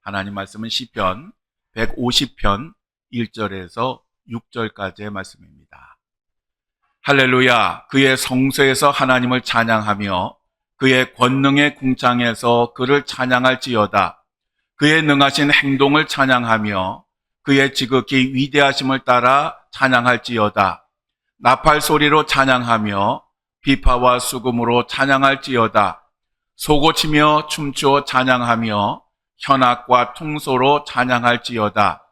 하나님 말씀은 시편 150편 1절에서 6절까지의 말씀입니다. 할렐루야. 그의 성소에서 하나님을 찬양하며 그의 권능의 궁창에서 그를 찬양할지어다. 그의 능하신 행동을 찬양하며 그의 지극히 위대하심을 따라 찬양할지어다. 나팔 소리로 찬양하며 비파와 수금으로 찬양할지어다. 소고치며 춤추어 찬양하며 현악과 퉁소로 찬양할지어다.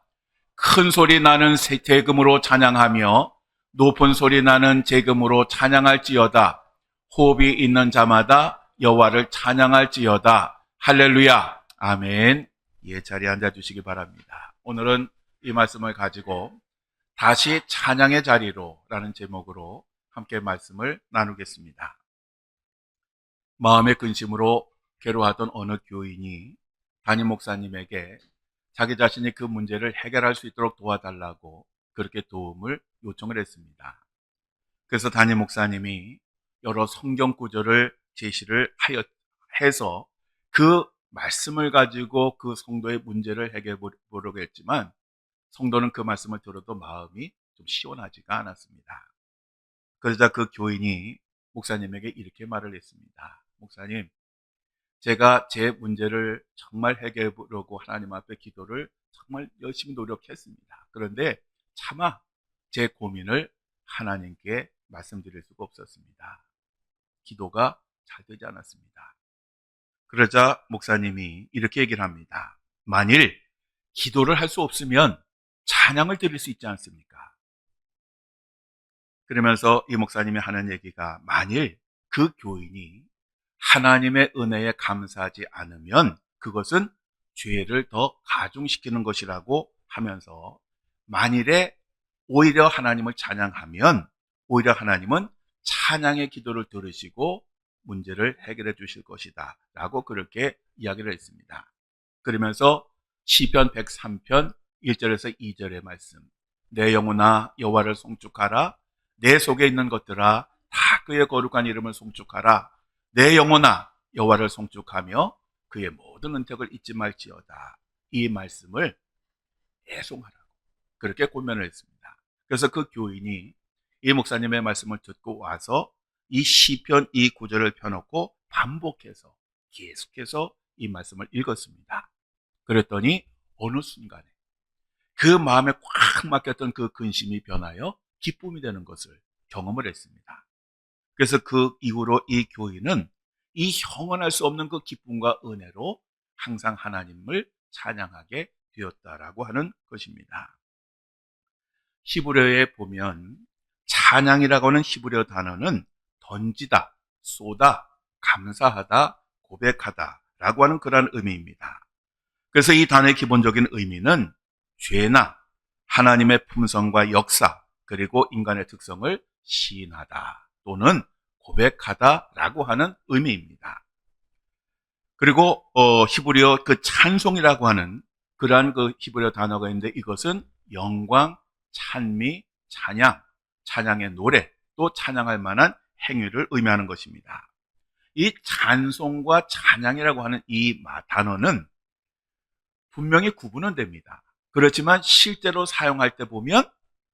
큰 소리 나는 대금으로 찬양하며 높은 소리 나는 제금으로 찬양할지어다. 호흡이 있는 자마다 여호와를 찬양할지어다. 할렐루야. 아멘. 예, 자리에 앉아주시기 바랍니다. 오늘은 이 말씀을 가지고 다시 찬양의 자리로 라는 제목으로 함께 말씀을 나누겠습니다. 마음의 근심으로 괴로워하던 어느 교인이 담임 목사님에게 자기 자신이 그 문제를 해결할 수 있도록 도와달라고 그렇게 도움을 요청을 했습니다. 그래서 담임 목사님이 여러 성경 구절을 제시를 해서 그 말씀을 가지고 그 성도의 문제를 해결해 보려고 했지만 성도는 그 말씀을 들어도 마음이 좀 시원하지가 않았습니다. 그러자 그 교인이 목사님에게 이렇게 말을 했습니다. 목사님, 제가 제 문제를 정말 해결해 보려고 하나님 앞에 기도를 정말 열심히 노력했습니다. 그런데 차마 제 고민을 하나님께 말씀드릴 수가 없었습니다. 기도가 잘 되지 않았습니다. 그러자 목사님이 이렇게 얘기를 합니다. 만일 기도를 할 수 없으면 찬양을 드릴 수 있지 않습니까? 그러면서 이 목사님이 하는 얘기가 만일 그 교인이 하나님의 은혜에 감사하지 않으면 그것은 죄를 더 가중시키는 것이라고 하면서 만일에 오히려 하나님을 찬양하면 오히려 하나님은 찬양의 기도를 들으시고 문제를 해결해 주실 것이다 라고 그렇게 이야기를 했습니다. 그러면서 시편 103편 1절에서 2절의 말씀, 내 영혼아 여호와를 송축하라. 내 속에 있는 것들아 다 그의 거룩한 이름을 송축하라. 내 영혼아 여호와를 송축하며 그의 모든 은택을 잊지 말지어다. 이 말씀을 애송하라고 그렇게 권면을 했습니다. 그래서 그 교인이 이 목사님의 말씀을 듣고 와서 이 시편 이 구절을 펴놓고 반복해서 계속해서 이 말씀을 읽었습니다. 그랬더니 어느 순간에 그 마음에 꽉 막혔던 그 근심이 변하여 기쁨이 되는 것을 경험을 했습니다. 그래서 그 이후로 이 교인은 이 형언할 수 없는 그 기쁨과 은혜로 항상 하나님을 찬양하게 되었다라고 하는 것입니다. 히브리어에 보면 찬양이라고 하는 히브리어 단어는 던지다, 쏘다, 감사하다, 고백하다 라고 하는 그런 의미입니다. 그래서 이 단어의 기본적인 의미는 죄나 하나님의 품성과 역사 그리고 인간의 특성을 시인하다 또는 고백하다라고 하는 의미입니다. 그리고 히브리어 그 찬송이라고 하는 그러한 그 히브리어 단어가 있는데 이것은 영광, 찬미, 찬양, 찬양의 노래 또 찬양할 만한 행위를 의미하는 것입니다. 이 찬송과 찬양이라고 하는 이 단어는 분명히 구분은 됩니다. 그렇지만 실제로 사용할 때 보면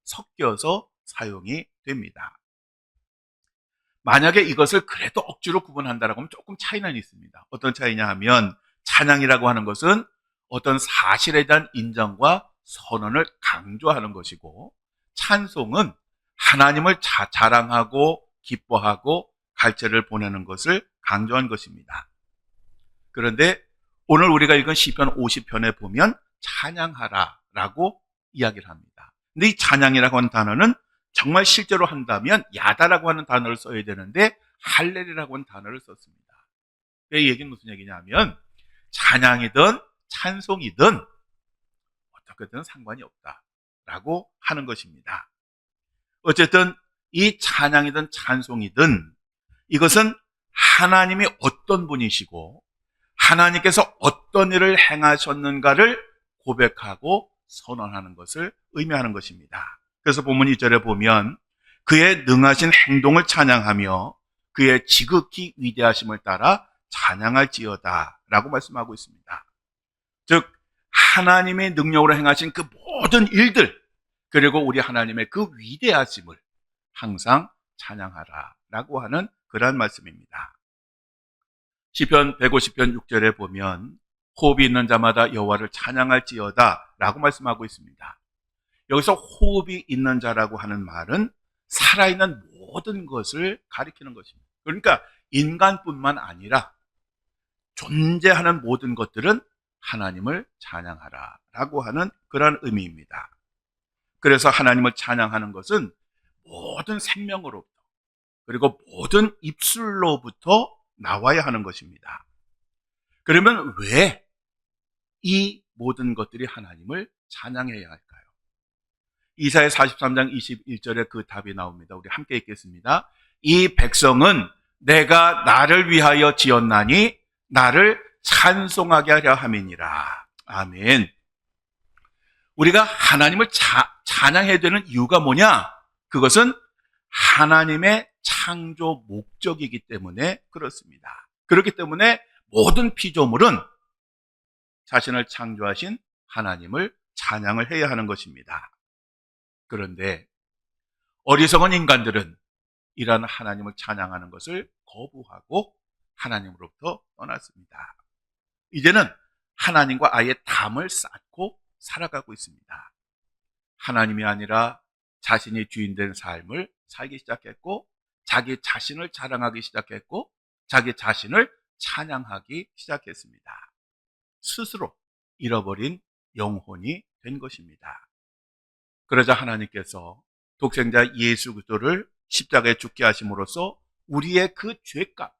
섞여서 사용이 됩니다. 만약에 이것을 그래도 억지로 구분한다라고 하면 조금 차이는 있습니다. 어떤 차이냐 하면 찬양이라고 하는 것은 어떤 사실에 대한 인정과 선언을 강조하는 것이고 찬송은 하나님을 자랑하고 기뻐하고 갈채를 보내는 것을 강조한 것입니다. 그런데 오늘 우리가 읽은 시편 50편에 보면 찬양하라라고 이야기를 합니다. 근데 이 찬양이라고 하는 단어는 정말 실제로 한다면 야다라고 하는 단어를 써야 되는데 할렐이라고 하는 단어를 썼습니다. 이 얘기는 무슨 얘기냐면 찬양이든 찬송이든 어떻게든 상관이 없다라고 하는 것입니다. 어쨌든 이 찬양이든 찬송이든 이것은 하나님이 어떤 분이시고 하나님께서 어떤 일을 행하셨는가를 고백하고 선언하는 것을 의미하는 것입니다. 그래서 본문 2절에 보면 그의 능하신 행동을 찬양하며 그의 지극히 위대하심을 따라 찬양할지어다 라고 말씀하고 있습니다. 즉 하나님의 능력으로 행하신 그 모든 일들, 그리고 우리 하나님의 그 위대하심을 항상 찬양하라라고 하는 그러한 말씀입니다. 시편 150편 6절에 보면 호흡이 있는 자마다 여호와를 찬양할지어다라고 말씀하고 있습니다. 여기서 호흡이 있는 자라고 하는 말은 살아있는 모든 것을 가리키는 것입니다. 그러니까 인간뿐만 아니라 존재하는 모든 것들은 하나님을 찬양하라라고 하는 그런 의미입니다. 그래서 하나님을 찬양하는 것은 모든 생명으로부터, 그리고 모든 입술로부터 나와야 하는 것입니다. 그러면 왜 이 모든 것들이 하나님을 찬양해야 할까요? 이사야 43장 21절에 그 답이 나옵니다. 우리 함께 읽겠습니다. 이 백성은 내가 나를 위하여 지었나니 나를 찬송하게 하려 함이니라. 아멘. 우리가 하나님을 찬양해야 되는 이유가 뭐냐? 그것은 하나님의 창조 목적이기 때문에 그렇습니다. 그렇기 때문에 모든 피조물은 자신을 창조하신 하나님을 찬양을 해야 하는 것입니다. 그런데 어리석은 인간들은 이러한 하나님을 찬양하는 것을 거부하고 하나님으로부터 떠났습니다. 이제는 하나님과 아예 담을 쌓고 살아가고 있습니다. 하나님이 아니라 자신이 주인된 삶을 살기 시작했고, 자기 자신을 자랑하기 시작했고, 자기 자신을 찬양하기 시작했습니다. 스스로 잃어버린 영혼이 된 것입니다. 그러자 하나님께서 독생자 예수 그리스도를 십자가에 죽게 하심으로써 우리의 그 죄값,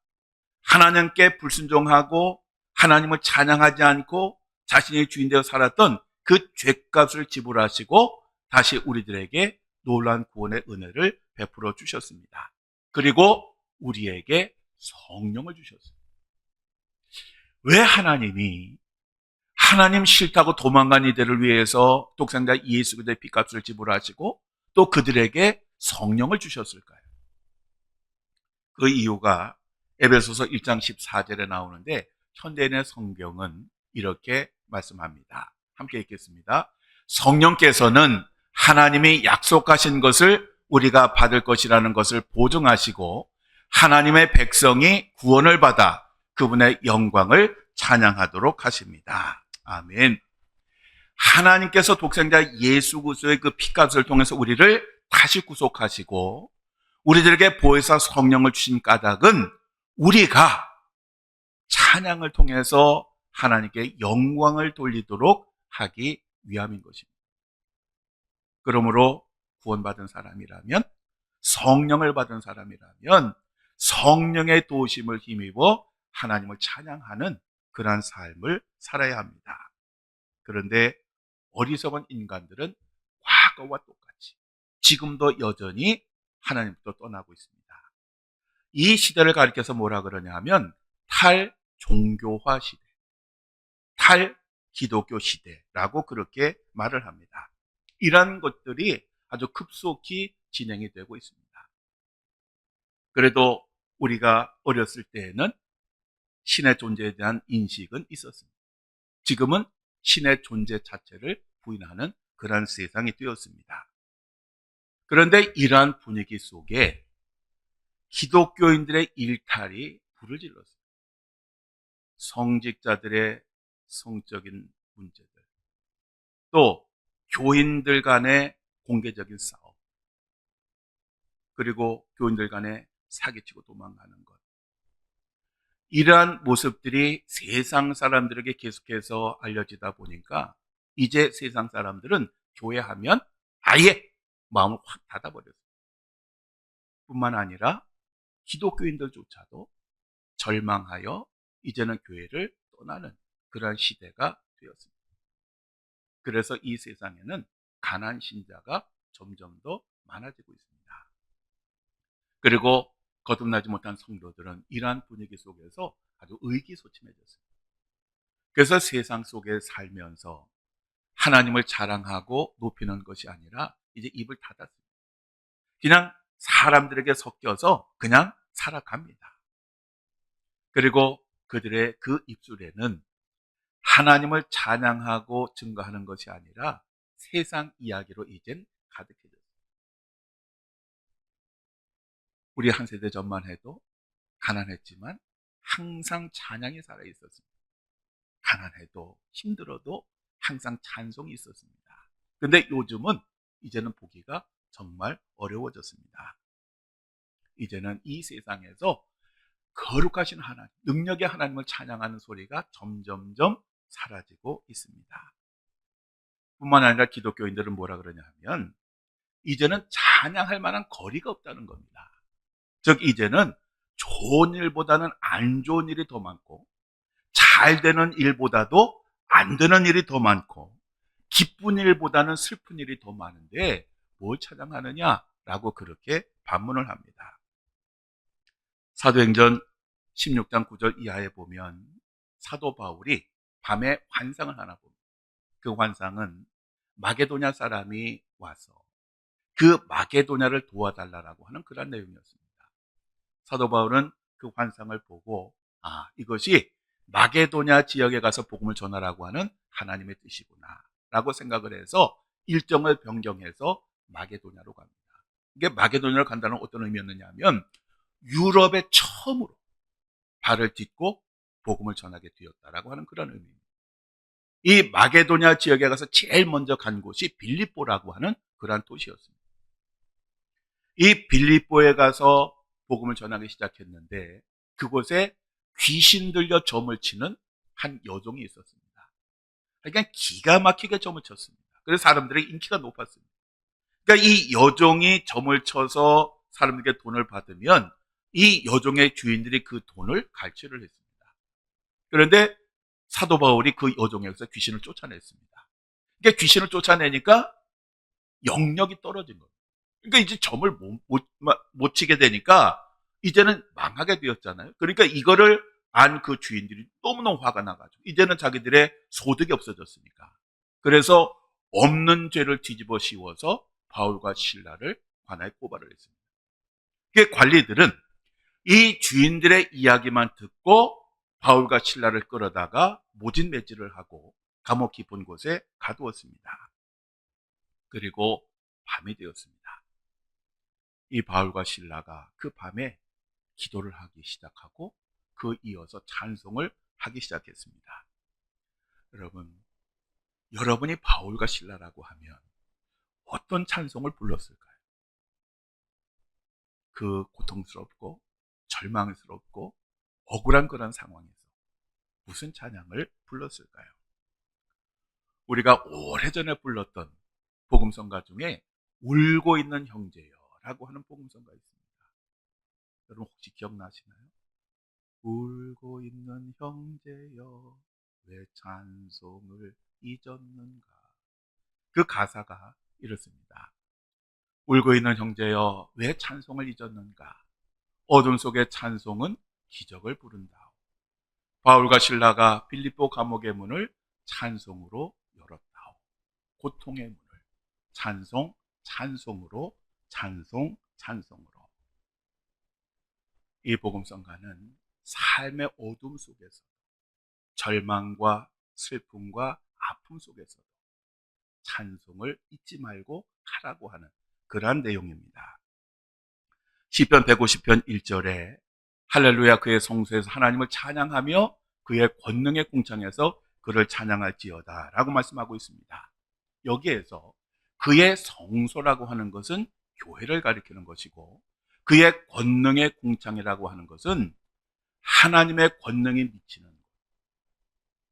하나님께 불순종하고 하나님을 찬양하지 않고 자신의 주인 되어 살았던 그 죄값을 지불하시고 다시 우리들에게 놀라운 구원의 은혜를 베풀어 주셨습니다. 그리고 우리에게 성령을 주셨어요. 왜 하나님이 하나님 싫다고 도망간 이들을 위해서 독생자 예수 그리스도의 피값을 지불하시고 또 그들에게 성령을 주셨을까요? 그 이유가 에베소서 1장 14절에 나오는데 현대인의 성경은 이렇게 말씀합니다. 함께 읽겠습니다. 성령께서는 하나님이 약속하신 것을 우리가 받을 것이라는 것을 보증하시고 하나님의 백성이 구원을 받아 그분의 영광을 찬양하도록 하십니다. 아멘. 하나님께서 독생자 예수 그리스도의 그 피값을 통해서 우리를 다시 구속하시고 우리들에게 보혜사 성령을 주신 까닭은 우리가 찬양을 통해서 하나님께 영광을 돌리도록 하기 위함인 것입니다. 그러므로 구원받은 사람이라면, 성령을 받은 사람이라면 성령의 도우심을 힘입어 하나님을 찬양하는 그러한 삶을 살아야 합니다. 그런데 어리석은 인간들은 과거와 똑같이 지금도 여전히 하나님부터 떠나고 있습니다. 이 시대를 가리켜서 뭐라 그러냐 하면 탈종교화 시대, 탈기독교 시대라고 그렇게 말을 합니다. 이러한 것들이 아주 급속히 진행이 되고 있습니다. 그래도 우리가 어렸을 때에는 신의 존재에 대한 인식은 있었습니다. 지금은 신의 존재 자체를 부인하는 그런 세상이 되었습니다. 그런데 이러한 분위기 속에 기독교인들의 일탈이 불을 질렀습니다. 성직자들의 성적인 문제들, 또 교인들 간의 공개적인 싸움, 그리고 교인들 간의 사기치고 도망가는 것, 이러한 모습들이 세상 사람들에게 계속해서 알려지다 보니까 이제 세상 사람들은 교회하면 아예 마음을 확 닫아버렸어요. 뿐만 아니라 기독교인들조차도 절망하여 이제는 교회를 떠나는 그러한 시대가 되었습니다. 그래서 이 세상에는 가난 신자가 점점 더 많아지고 있습니다. 그리고 거듭나지 못한 성도들은 이러한 분위기 속에서 아주 의기소침해졌습니다. 그래서 세상 속에 살면서 하나님을 자랑하고 높이는 것이 아니라 이제 입을 닫았습니다. 그냥 사람들에게 섞여서 그냥 살아갑니다. 그리고 그들의 그 입술에는 하나님을 찬양하고 증거하는 것이 아니라 세상 이야기로 이젠 가득해졌어요. 우리 한 세대 전만 해도 가난했지만 항상 찬양이 살아있었습니다. 가난해도 힘들어도 항상 찬송이 있었습니다. 근데 요즘은 이제는 보기가 정말 어려워졌습니다. 이제는 이 세상에서 거룩하신 하나님, 능력의 하나님을 찬양하는 소리가 점점점 사라지고 있습니다. 뿐만 아니라 기독교인들은 뭐라 그러냐 하면 이제는 찬양할 만한 거리가 없다는 겁니다. 즉 이제는 좋은 일보다는 안 좋은 일이 더 많고 잘 되는 일보다도 안 되는 일이 더 많고 기쁜 일보다는 슬픈 일이 더 많은데 뭘 찬양하느냐라고 그렇게 반문을 합니다. 사도행전 16장 9절 이하에 보면 사도 바울이 밤에 환상을 하나 봅니다. 그 환상은 마게도냐 사람이 와서 그 마게도냐를 도와달라고 하는 그런 내용이었습니다. 사도 바울은 그 환상을 보고 이것이 마게도냐 지역에 가서 복음을 전하라고 하는 하나님의 뜻이구나 라고 생각을 해서 일정을 변경해서 마게도냐로 갑니다. 이게 마게도냐로 간다는 어떤 의미였느냐 하면 유럽에 처음으로 발을 딛고 복음을 전하게 되었다라고 하는 그런 의미입니다. 이 마게도냐 지역에 가서 제일 먼저 간 곳이 빌립보라고 하는 그러한 도시였습니다. 이 빌립보에 가서 복음을 전하기 시작했는데 그곳에 귀신 들려 점을 치는 한 여종이 있었습니다. 그러니까 기가 막히게 점을 쳤습니다. 그래서 사람들의 인기가 높았습니다. 그러니까 이 여종이 점을 쳐서 사람들에게 돈을 받으면 이 여종의 주인들이 그 돈을 갈취를 했습니다. 그런데 사도 바울이 그 여종에서 귀신을 쫓아냈습니다. 그러니까 귀신을 쫓아내니까 영력이 떨어진 거예요. 그러니까 이제 점을 못 치게 되니까 이제는 망하게 되었잖아요. 그러니까 이거를 안 그 주인들이 너무너무 화가 나가지고 이제는 자기들의 소득이 없어졌으니까 그래서 없는 죄를 뒤집어 씌워서 바울과 실라를 관아에 고발을 했습니다. 그 관리들은 이 주인들의 이야기만 듣고 바울과 실라를 끌어다가 모진 매질을 하고 감옥 깊은 곳에 가두었습니다. 그리고 밤이 되었습니다. 이 바울과 실라가 그 밤에 기도를 하기 시작하고 그 이어서 찬송을 하기 시작했습니다. 여러분이 바울과 실라라고 하면 어떤 찬송을 불렀을까요? 그 고통스럽고 절망스럽고 억울한 그런 상황에서 무슨 찬양을 불렀을까요? 우리가 오래전에 불렀던 복음성가 중에 울고 있는 형제여 라고 하는 복음성가 있습니다. 여러분 혹시 기억나시나요? 울고 있는 형제여 왜 찬송을 잊었는가. 그 가사가 이렇습니다. 울고 있는 형제여 왜 찬송을 잊었는가. 어둠 속의 찬송은 기적을 부른다. 바울과 실라가 빌립보 감옥의 문을 찬송으로 열었다. 고통의 문을 찬송으로 찬송으로. 이 복음성가는 삶의 어둠 속에서 절망과 슬픔과 아픔 속에서 찬송을 잊지 말고 하라고 하는 그러한 내용입니다. 시편 150편 1절에 할렐루야 그의 성소에서 하나님을 찬양하며 그의 권능의 궁창에서 그를 찬양할지어다 라고 말씀하고 있습니다. 여기에서 그의 성소라고 하는 것은 교회를 가리키는 것이고 그의 권능의 궁창이라고 하는 것은 하나님의 권능이 미치는 것,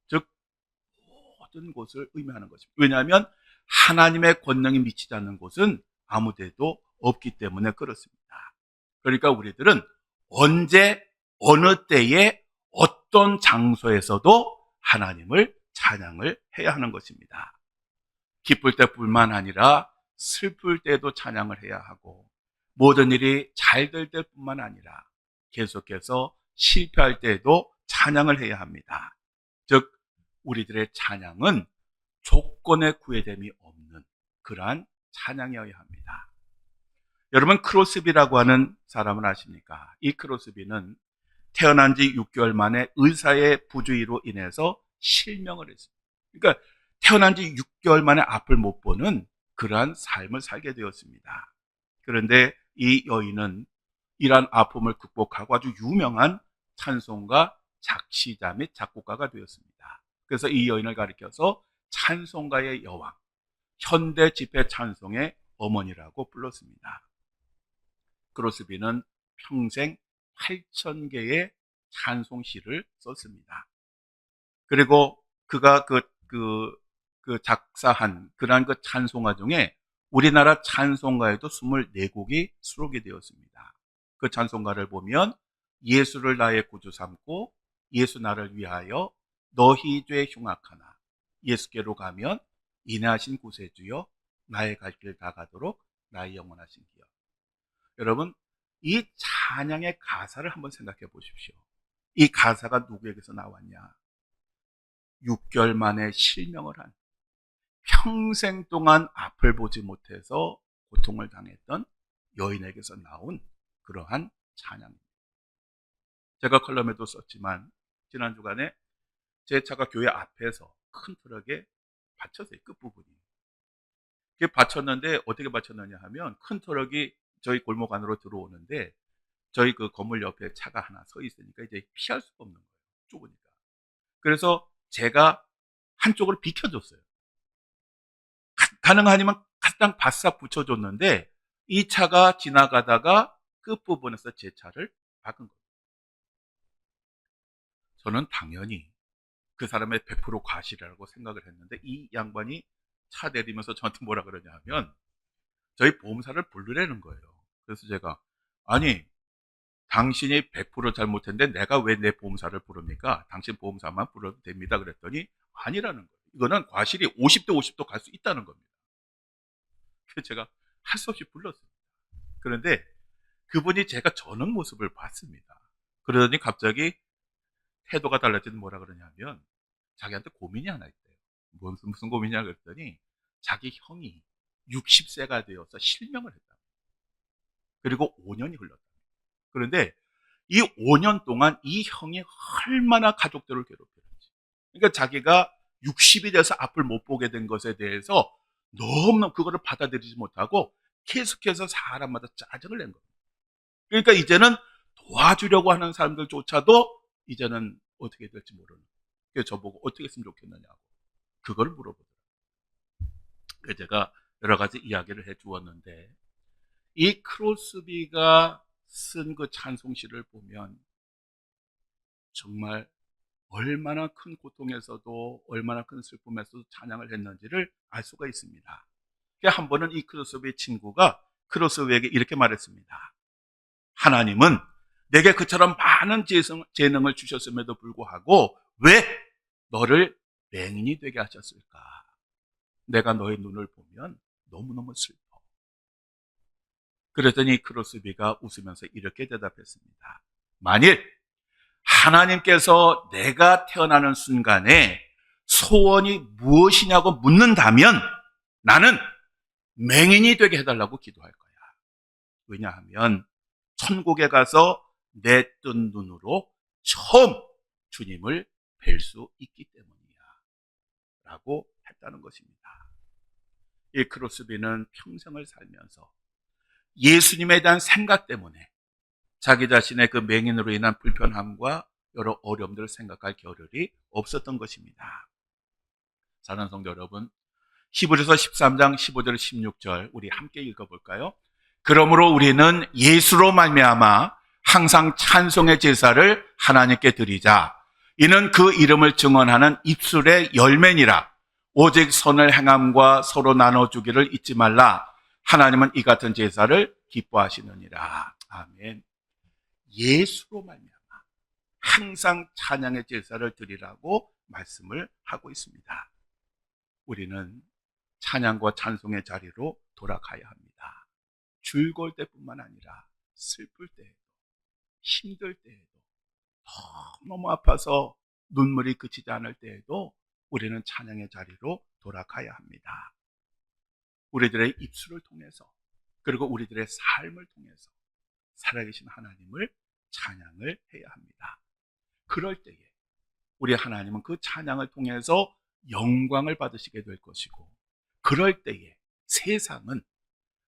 즉 모든 곳을 의미하는 것입니다. 왜냐하면 하나님의 권능이 미치지 않는 곳은 아무 데도 없기 때문에 그렇습니다. 그러니까 우리들은 언제 어느 때에 어떤 장소에서도 하나님을 찬양을 해야 하는 것입니다. 기쁠 때뿐만 아니라 슬플 때도 찬양을 해야 하고 모든 일이 잘 될 때뿐만 아니라 계속해서 실패할 때에도 찬양을 해야 합니다. 즉 우리들의 찬양은 조건의 구애됨이 없는 그러한 찬양이어야 합니다. 여러분 크로스비라고 하는 사람을 아십니까? 이 크로스비는 태어난 지 6개월 만에 의사의 부주의로 인해서 실명을 했습니다. 그러니까 태어난 지 6개월 만에 앞을 못 보는 그러한 삶을 살게 되었습니다. 그런데 이 여인은 이러한 아픔을 극복하고 아주 유명한 찬송가 작시자 및 작곡가가 되었습니다. 그래서 이 여인을 가리켜서 찬송가의 여왕, 현대 집회 찬송의 어머니라고 불렀습니다. 크로스비는 평생 8,000개의 찬송시를 썼습니다. 그리고 그가 그 작사한 그러한 그 찬송가 중에 우리나라 찬송가에도 24곡이 수록이 되었습니다. 그 찬송가를 보면 예수를 나의 구주 삼고 예수 나를 위하여 너희 죄 흉악하나 예수께로 가면 인하신 구세주여 나의 갈 길 다 가도록 나의 영원하신 기여. 여러분, 이 찬양의 가사를 한번 생각해 보십시오. 이 가사가 누구에게서 나왔냐? 6개월 만에 실명을 한, 평생 동안 앞을 보지 못해서 고통을 당했던 여인에게서 나온 그러한 찬양입니다. 제가 컬럼에도 썼지만 지난 주간에 제 차가 교회 앞에서 큰 트럭에 받쳤어요. 끝부분이. 그게 받쳤는데 어떻게 받쳤느냐 하면 큰 트럭이 저희 골목 안으로 들어오는데 저희 그 건물 옆에 차가 하나 서 있으니까 이제 피할 수가 없는 거예요. 좁으니까. 그래서 제가 한쪽을 비켜줬어요. 가능하면 가장 바싹 붙여줬는데 이 차가 지나가다가 끝부분에서 제 차를 박은 거예요. 저는 당연히 그 사람의 100% 과실이라고 생각을 했는데 이 양반이 차 내리면서 저한테 뭐라 그러냐 하면 저희 보험사를 부르라는 거예요. 그래서 제가 아니 당신이 100% 잘못했는데 내가 왜 내 보험사를 부릅니까? 당신 보험사만 불러도 됩니다. 그랬더니 아니라는 거예요. 이거는 과실이 50대 50도 갈 수 있다는 겁니다. 그래서 제가 할 수 없이 불렀어요. 그런데 그분이 제가 저는 모습을 봤습니다. 그러더니 갑자기 태도가 달라지는 뭐라 그러냐면 자기한테 고민이 하나 있대요. 무슨 고민이냐 그랬더니 자기 형이 60세가 되어서 실명을 했다. 그리고 5년이 흘렀다. 그런데 이 5년 동안 이 형이 얼마나 가족들을 괴롭혔는지. 그러니까 자기가 60이 돼서 앞을 못 보게 된 것에 대해서 너무너무 그거를 받아들이지 못하고 계속해서 사람마다 짜증을 낸 겁니다. 그러니까 이제는 도와주려고 하는 사람들조차도 이제는 어떻게 될지 모르는. 그래서 저보고 어떻게 했으면 좋겠느냐고 그걸 물어보더라고요. 그래서 제가 여러 가지 이야기를 해 주었는데 이 크로스비가 쓴 그 찬송시를 보면 정말 얼마나 큰 고통에서도 얼마나 큰 슬픔에서도 찬양을 했는지를 알 수가 있습니다. 한 번은 이 크로스비의 친구가 크로스비에게 이렇게 말했습니다. 하나님은 내게 그처럼 많은 재능을 주셨음에도 불구하고 왜 너를 맹인이 되게 하셨을까? 내가 너의 눈을 보면 너무너무 슬퍼. 그랬더니 크로스비가 웃으면서 이렇게 대답했습니다. 만일 하나님께서 내가 태어나는 순간에 소원이 무엇이냐고 묻는다면 나는 맹인이 되게 해달라고 기도할 거야. 왜냐하면 천국에 가서 내 뜬 눈으로 처음 주님을 뵐 수 있기 때문이야. 라고 했다는 것입니다. 이 크로스비는 평생을 살면서 예수님에 대한 생각 때문에 자기 자신의 그 맹인으로 인한 불편함과 여러 어려움들을 생각할 겨를이 없었던 것입니다. 사랑하는 성도 여러분, 히브리서 13장 15절 16절 우리 함께 읽어볼까요? 그러므로 우리는 예수로 말미암아 항상 찬송의 제사를 하나님께 드리자. 이는 그 이름을 증언하는 입술의 열매니라. 오직 선을 행함과 서로 나눠주기를 잊지 말라. 하나님은 이 같은 제사를 기뻐하시느니라. 아멘. 예수로 말미암아 항상 찬양의 제사를 드리라고 말씀을 하고 있습니다. 우리는 찬양과 찬송의 자리로 돌아가야 합니다. 즐거울 때뿐만 아니라 슬플 때에도 힘들 때에도 너무 아파서 눈물이 그치지 않을 때에도 우리는 찬양의 자리로 돌아가야 합니다. 우리들의 입술을 통해서 그리고 우리들의 삶을 통해서 살아계신 하나님을 찬양을 해야 합니다. 그럴 때에 우리 하나님은 그 찬양을 통해서 영광을 받으시게 될 것이고, 그럴 때에 세상은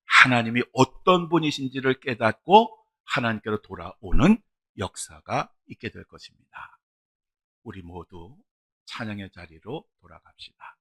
하나님이 어떤 분이신지를 깨닫고 하나님께로 돌아오는 역사가 있게 될 것입니다. 우리 모두 찬양의 자리로 돌아갑시다.